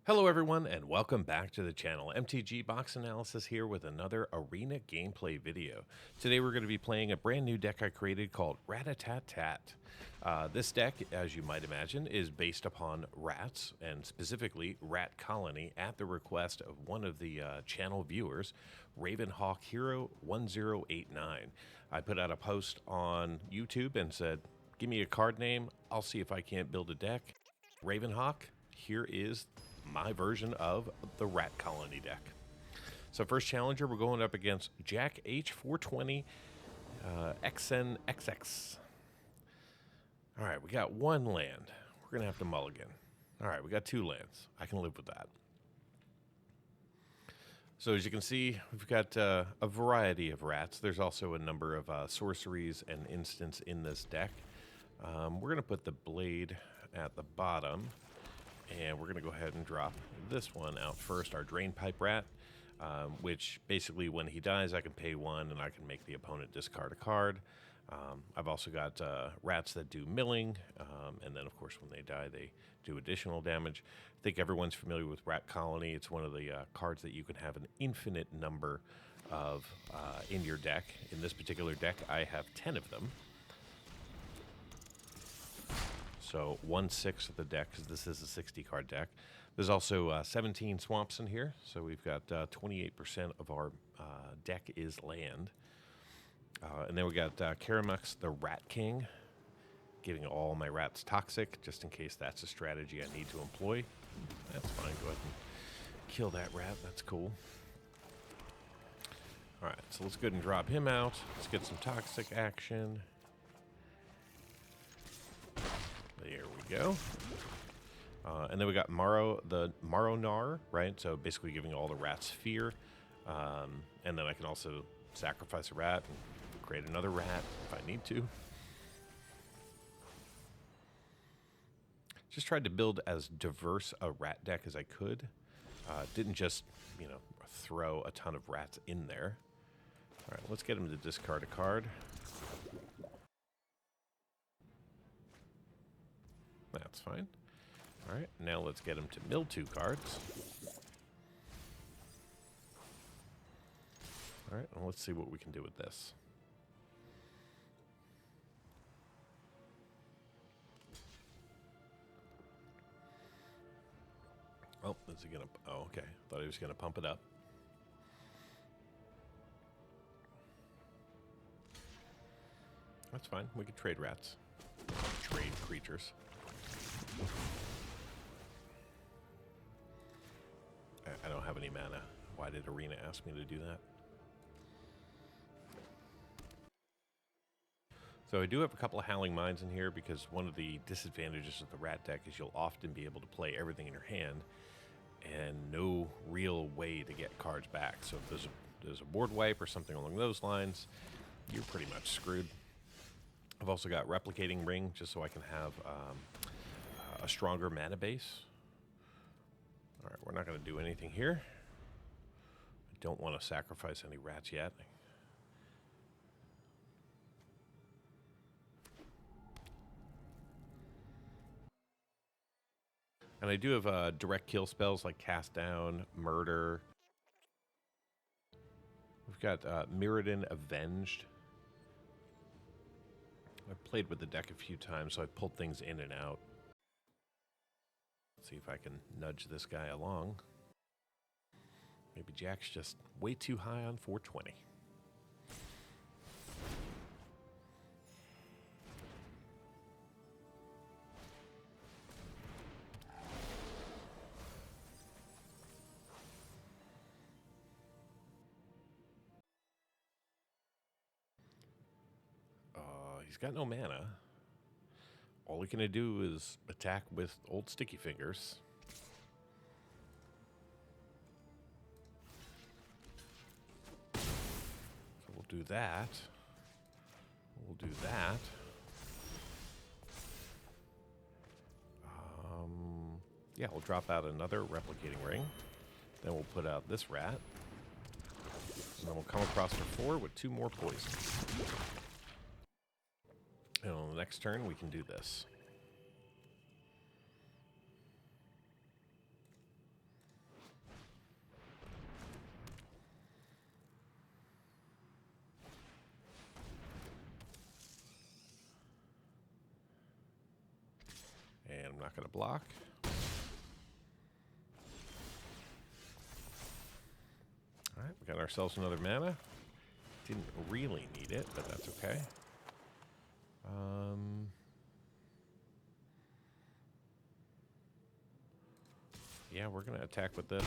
Hello everyone and welcome back to the channel. MTG Box Analysis here with another Arena gameplay video. Today we're going to be playing a brand new deck I created called Rat-a-tat-tat. This deck, as you might imagine, is based upon rats, and specifically Rat Colony, at the request of one of the channel viewers, Ravenhawk Hero 1089. I put out a post on YouTube and said, give me a card name, I'll see if I can't build a deck. Ravenhawk, here is my version of the Rat Colony deck. So first challenger, we're going up against Jack H420 XNXX. All right, we got one land. We're gonna have to mulligan. All right, we got two lands. I can live with that. So as you can see, we've got a variety of rats. There's also a number of sorceries and instants in this deck. We're gonna put the blade at the bottom. And we're going to go ahead and drop this one out first, our Drainpipe Rat, which basically when he dies, I can pay one and I can make the opponent discard a card. I've also got rats that do milling, and then of course when they die, they do additional damage. I think everyone's familiar with Rat Colony. It's one of the cards that you can have an infinite number of in your deck. In this particular deck, I have 10 of them. So 1/6 of the deck, because this is a 60-card deck. There's also 17 swamps in here, so we've got 28% of our deck is land. And then we got Karumonix, the Rat King, giving all my rats toxic, just in case that's a strategy I need to employ. That's fine, go ahead and kill that rat, that's cool. All right, so let's go ahead and drop him out. Let's get some toxic action. There we go. And then we got the Marrow-Gnawer, right? So basically giving all the rats fear. And then I can also sacrifice a rat and create another rat if I need to. Just tried to build as diverse a rat deck as I could. Didn't just, throw a ton of rats in there. All right, let's get him to discard a card. That's fine. All right, now let's get him to mill 2 cards. All right, well, let's see what we can do with this. Oh, is he gonna? Oh, okay. Thought he was gonna pump it up. That's fine. We can trade rats. Trade creatures. I don't have any mana. Why did Arena ask me to do that? So I do have a couple of Howling Mines in here because one of the disadvantages of the rat deck is you'll often be able to play everything in your hand and no real way to get cards back. So if there's a board wipe or something along those lines, you're pretty much screwed. I've also got Replicating Ring just so I can have a stronger mana base. All right, we're not going to do anything here. I don't want to sacrifice any rats yet. And I do have direct kill spells like Cast Down, Murder. We've got Mirrodin Avenged. I've played with the deck a few times, so I've pulled things in and out. See if I can nudge this guy along. Maybe Jack's just way too high on 420. He's got no mana. All we can do is attack with old sticky fingers. So we'll do that. We'll do that. Yeah, we'll drop out another Replicating Ring. Then we'll put out this rat. And then we'll come across for 4 with 2 more poisons. And on the next turn, we can do this. not going to block. All right, we got ourselves another mana. Didn't really need it, but that's okay. Yeah, we're going to attack with this.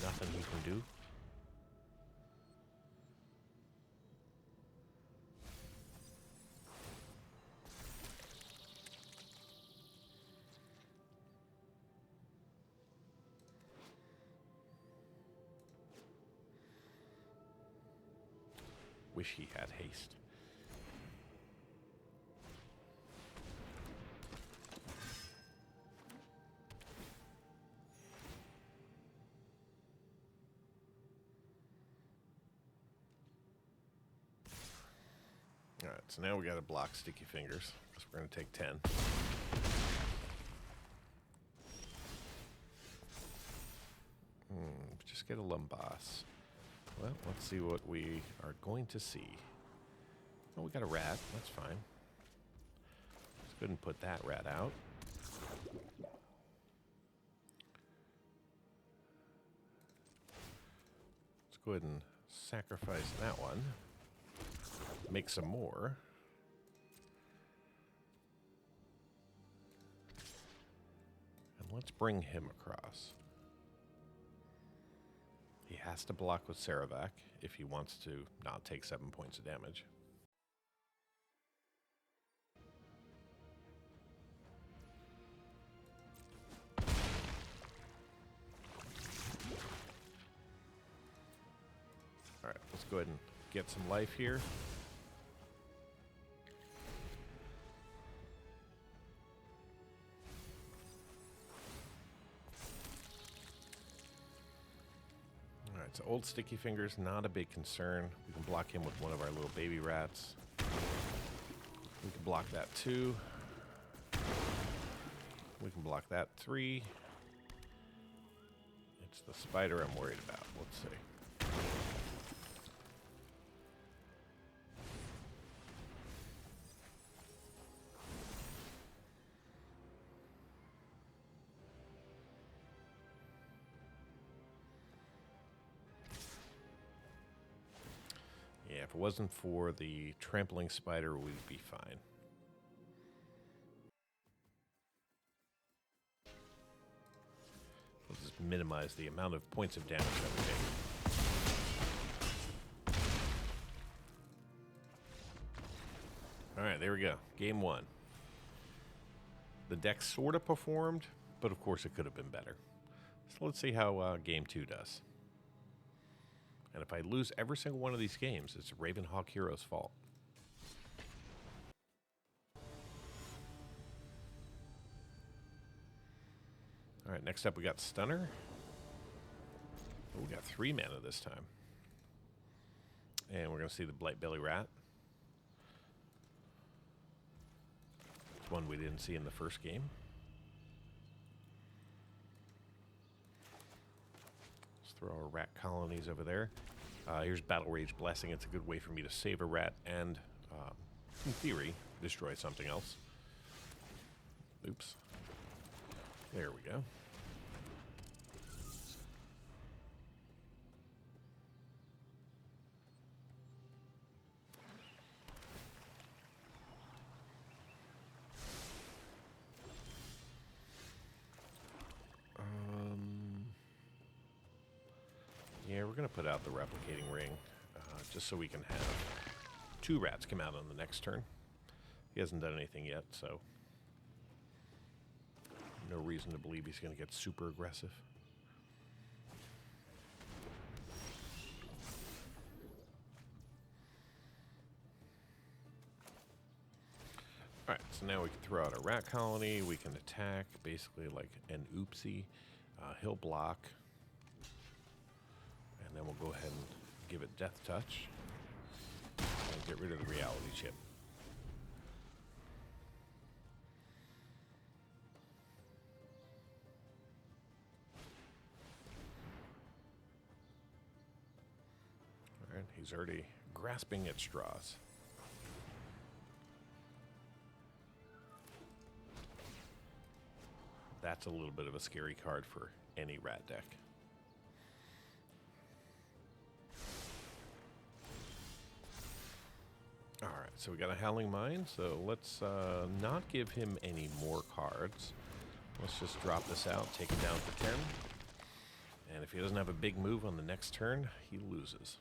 Nothing he can do. Wish he had haste. All right, so now we got to block Sticky Fingers because we're going to take 10. Just get a Lembas. Well, let's see what we are going to see. Oh, we got a rat. That's fine. Let's go ahead and put that rat out. Let's go ahead and sacrifice that one. Make some more. And let's bring him across. He has to block with Saravac if he wants to not take 7 points of damage. All right, let's go ahead and get some life here. So old Sticky Fingers, not a big concern. We can block him with one of our little baby rats. We can block that 2. We can block that 3. It's the spider I'm worried about. Let's see. Yeah, if it wasn't for the trampling spider, we'd be fine. We'll just minimize the amount of points of damage that we take. All right, there we go. Game 1. The deck sort of performed, but of course it could have been better. So let's see how Game 2 does. And if I lose every single one of these games, it's Ravenhawk Hero's fault. All right, next up we got Stunner. Oh, we got 3 mana this time. And we're going to see the Blightbelly Rat. It's one we didn't see in the first game. Let's throw our rat colonies over there. Here's Battle Rage Blessing. It's a good way for me to save a rat and, in theory, destroy something else. Oops. There we go. Yeah, we're going to put out the replicating ring, just so we can have 2 rats come out on the next turn. He hasn't done anything yet, so no reason to believe he's going to get super aggressive. Alright, so now we can throw out a rat colony. We can attack, basically like an oopsie. He'll block. And then we'll go ahead and give it Death Touch. And get rid of the reality chip. Alright, he's already grasping at straws. That's a little bit of a scary card for any rat deck. Alright, so we got a Howling Mine, so let's not give him any more cards. Let's just drop this out, take it down for 10. And if he doesn't have a big move on the next turn, he loses.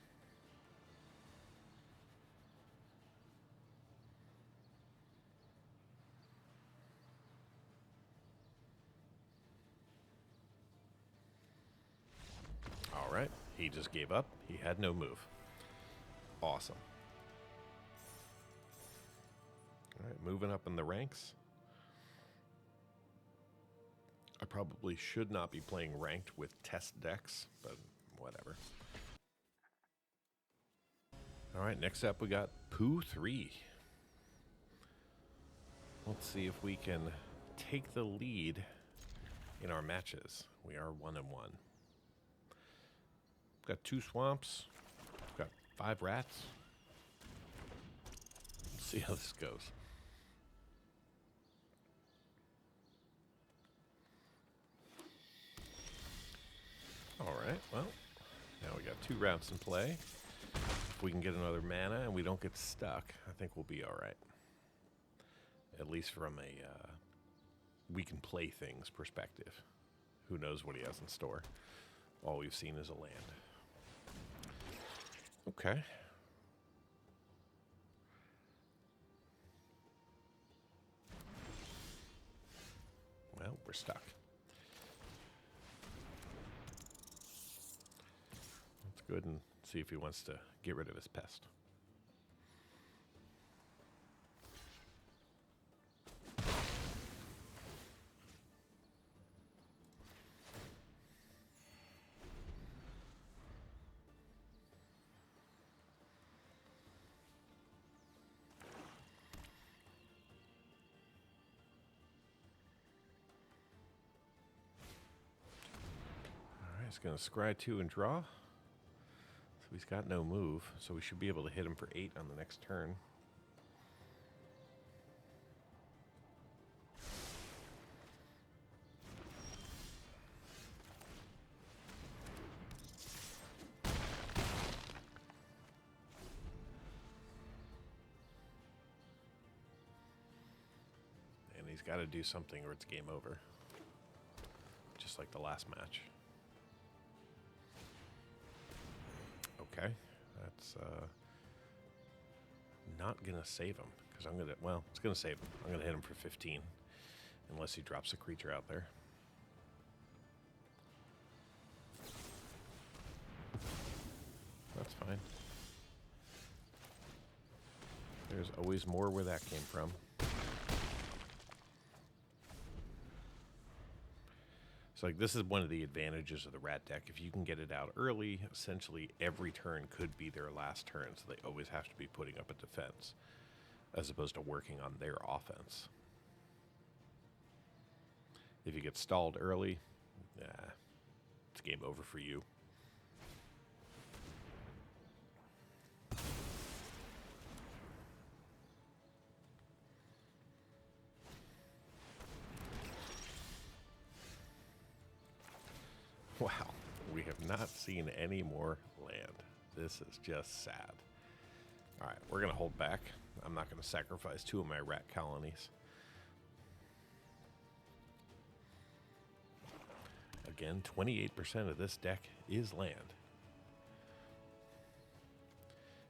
Alright, he just gave up. He had no move. Awesome. Alright, moving up in the ranks. I probably should not be playing ranked with test decks, but whatever. Alright, next up we got Pooh 3. Let's see if we can take the lead in our matches. We are 1-1. Got 2 swamps. Got 5 rats. Let's see how this goes. Alright, well, now we got 2 rats in play. If we can get another mana and we don't get stuck, I think we'll be alright. At least from a we can play things perspective. Who knows what he has in store? All we've seen is a land. Okay. Well, we're stuck. Let's go ahead and see if he wants to get rid of his pest. He's going to scry 2 and draw. So he's got no move, so we should be able to hit him for 8 on the next turn. And he's got to do something or it's game over. Just like the last match. Okay, that's not going to save him, because I'm going to, well, it's going to save him. I'm going to hit him for 15, unless he drops a creature out there. That's fine. There's always more where that came from. Like, this is one of the advantages of the rat deck. If you can get it out early, essentially every turn could be their last turn, so they always have to be putting up a defense as opposed to working on their offense. If you get stalled early, it's game over for you. Wow, we have not seen any more land. This is just sad. All right, we're going to hold back. I'm not going to sacrifice 2 of my rat colonies. Again, 28% of this deck is land.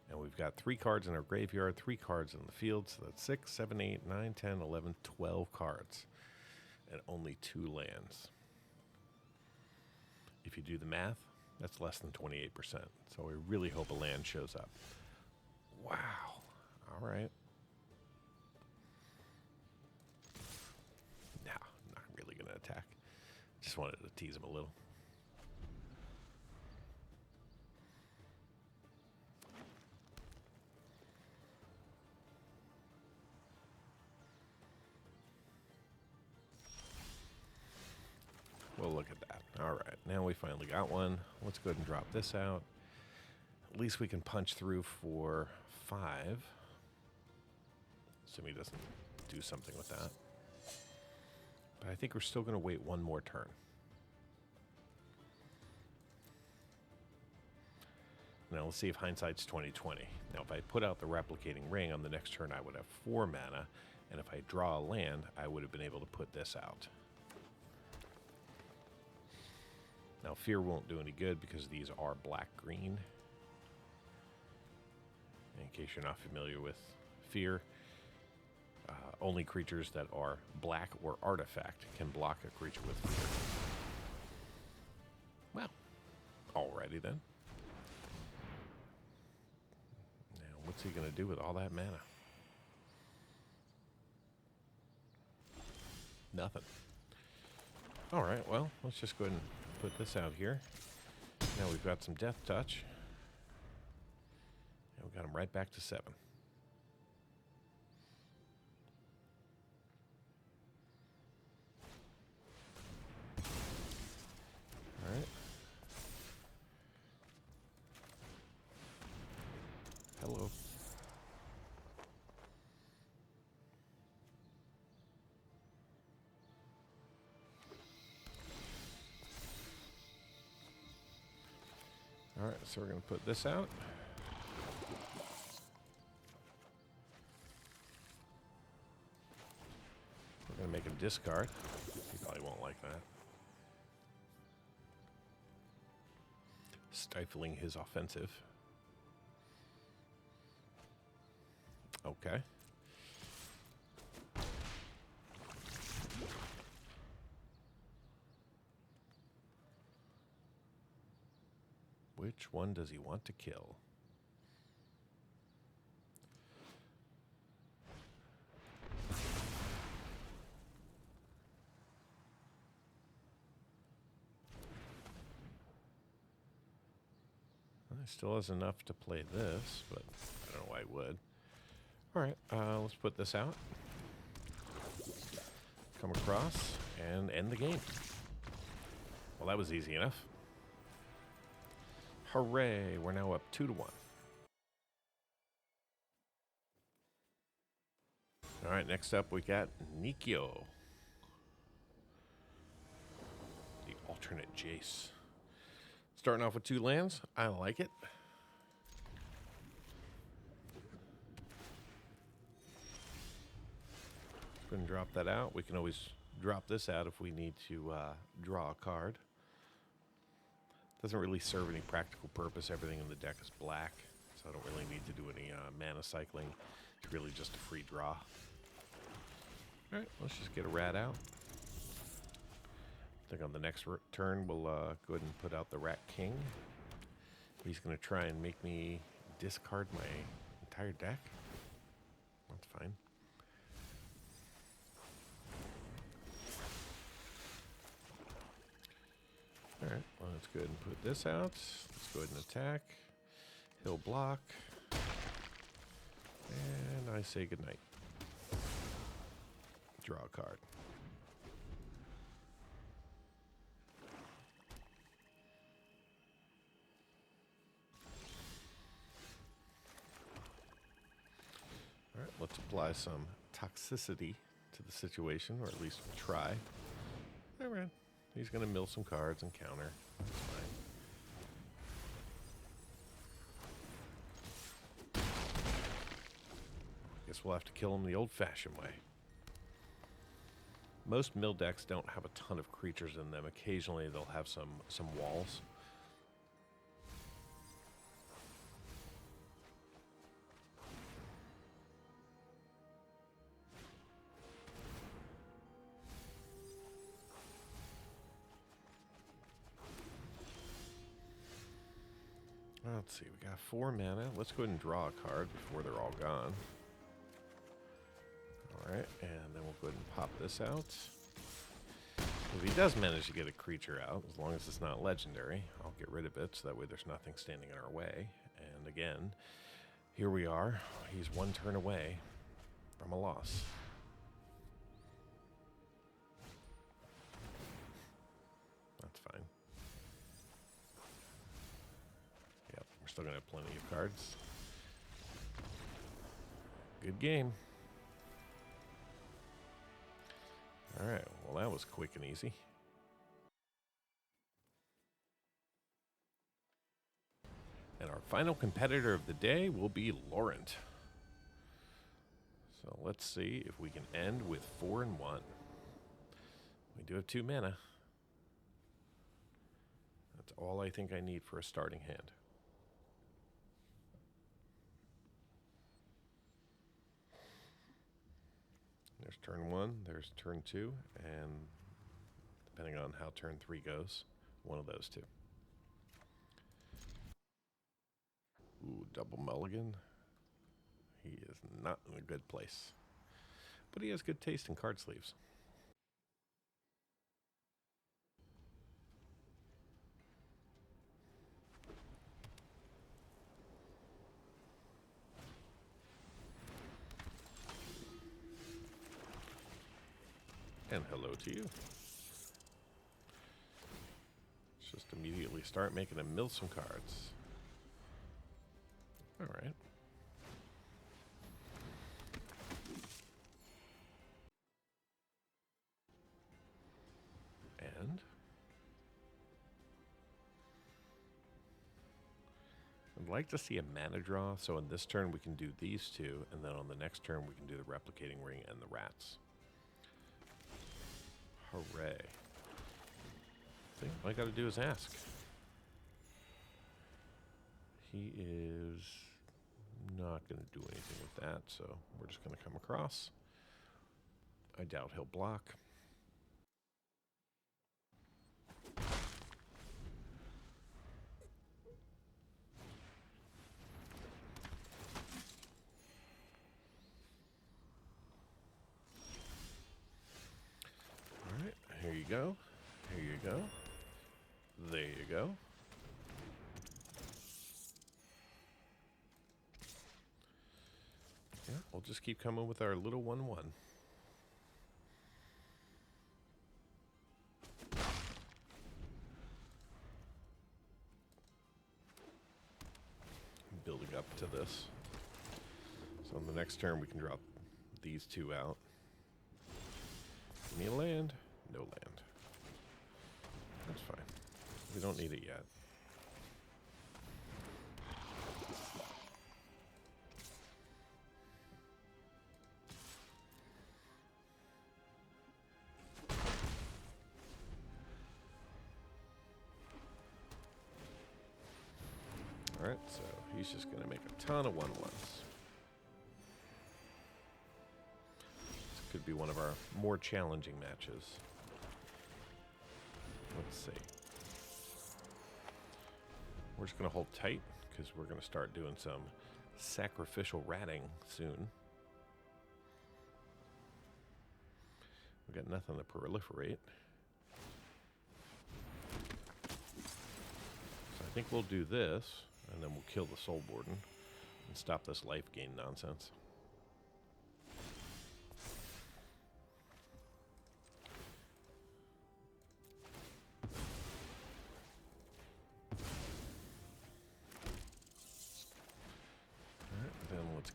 And we've got 3 cards in our graveyard, 3 cards in the field, so that's 6, 7, 8, 9, 10, 11, 12 cards. And only 2 lands. If you do the math, that's less than 28%. So we really hope a land shows up. Wow. All right. No, I'm not really going to attack. Just wanted to tease him a little. Well, look at that. All right, now we finally got one. Let's go ahead and drop this out. At least we can punch through for 5. Assuming he doesn't do something with that. But I think we're still going to wait one more turn. Now let's see if hindsight's 20/20. Now if I put out the replicating ring on the next turn, I would have 4 mana, and if I draw a land, I would have been able to put this out. Now fear won't do any good because these are black-green. In case you're not familiar with fear, only creatures that are black or artifact can block a creature with fear. Well, alrighty then. Now, what's he going to do with all that mana? Nothing. Alright, well, let's just go ahead and put this out here. Now we've got some Death Touch. And we got him right back to 7. Alright. Hello. Alright, so we're going to put this out. We're going to make him discard. He probably won't like that. Stifling his offensive. Okay. Which one does he want to kill? Well, he still has enough to play this, but I don't know why he would. Alright, let's put this out. Come across and end the game. Well, that was easy enough. Hooray, we're now up 2-1. Alright, next up we got Nikio. The alternate Jace. Starting off with 2 lands. I like it. Go ahead and drop that out. We can always drop this out if we need to draw a card. Doesn't really serve any practical purpose. Everything in the deck is black, so I don't really need to do any mana cycling. It's really just a free draw. Alright, let's just get a rat out. I think on the next turn we'll go ahead and put out the Rat King. He's going to try and make me discard my entire deck. That's fine. Alright, well, let's go ahead and put this out. Let's go ahead and attack. He'll block. And I say goodnight. Draw a card. Alright, let's apply some toxicity to the situation, or at least we'll try. Alright. He's going to mill some cards and counter. That's fine. Guess we'll have to kill him the old-fashioned way. Most mill decks don't have a ton of creatures in them. Occasionally they'll have some walls. Let's see, we got 4 mana. Let's go ahead and draw a card before they're all gone. Alright, and then we'll go ahead and pop this out. If he does manage to get a creature out, as long as it's not legendary, I'll get rid of it so that way there's nothing standing in our way. And again, here we are. He's 1 turn away from a loss. That's fine. Still gonna have plenty of cards. Good game. All right, well, that was quick and easy. And our final competitor of the day will be Laurent. So let's see if we can end with 4 and 1. We do have 2 mana. That's all I think I need for a starting hand. There's turn 1, there's turn 2, and depending on how turn 3 goes, one of those 2. Ooh, double mulligan. He is not in a good place. But he has good taste in card sleeves. And hello to you. Let's just immediately start making him mill some cards. All right. And I'd like to see a mana draw, so in this turn we can do these 2, and then on the next turn we can do the replicating ring and the rats. Hooray. I think all I gotta do is ask. He is not gonna do anything with that, so we're just gonna come across. I doubt he'll block. Alright, here you go. Here you go. There you go. Yeah, we'll just keep coming with our little 1/1. Building up to this. So on the next turn we can drop these 2 out. Give me a land. No land. That's fine. We don't need it yet. Alright, so he's just going to make a ton of 1/1s. This could be one of our more challenging matches. Let's see. We're just going to hold tight because we're going to start doing some sacrificial ratting soon. We've got nothing to proliferate. So I think we'll do this, and then we'll kill the Soul Warden and stop this life gain nonsense.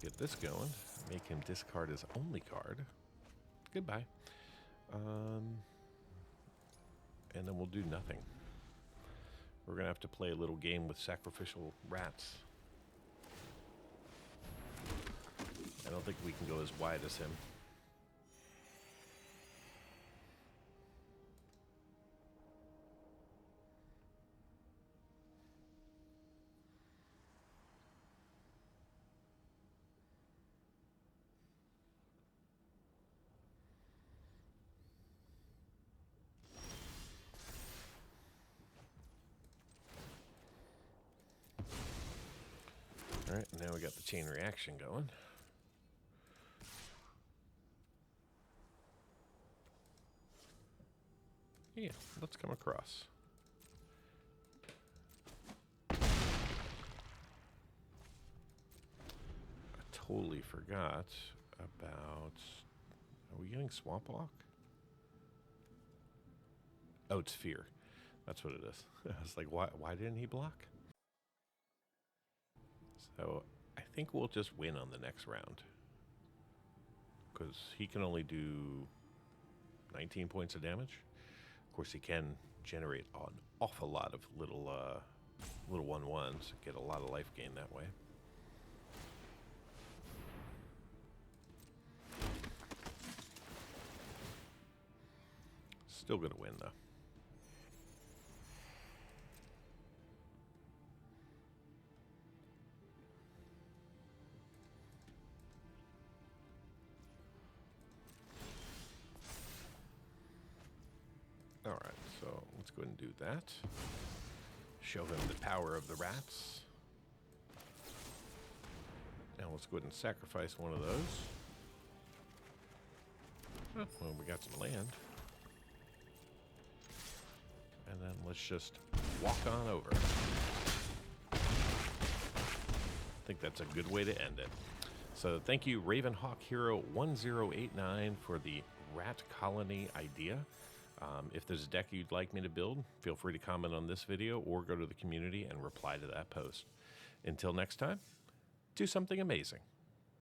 Get this going. Make him discard his only card. Goodbye. And then we'll do nothing. We're going to have to play a little game with sacrificial rats. I don't think we can go as wide as him. Alright, now we got the chain reaction going. Yeah, let's come across. I totally forgot about... Are we getting Swamp Walk? Oh, it's Fear. That's what it is. I was like, why didn't he block? So I think we'll just win on the next round. Because he can only do 19 points of damage. Of course, he can generate an awful lot of little 1/1s. Get a lot of life gain that way. Still going to win, though. All right, so let's go ahead and do that. Show him the power of the rats. Now let's go ahead and sacrifice one of those. Oh, well, we got some land. And then let's just walk on over. I think that's a good way to end it. So thank you, Ravenhawk Hero 1089, for the rat colony idea. If there's a deck you'd like me to build, feel free to comment on this video or go to the community and reply to that post. Until next time, do something amazing.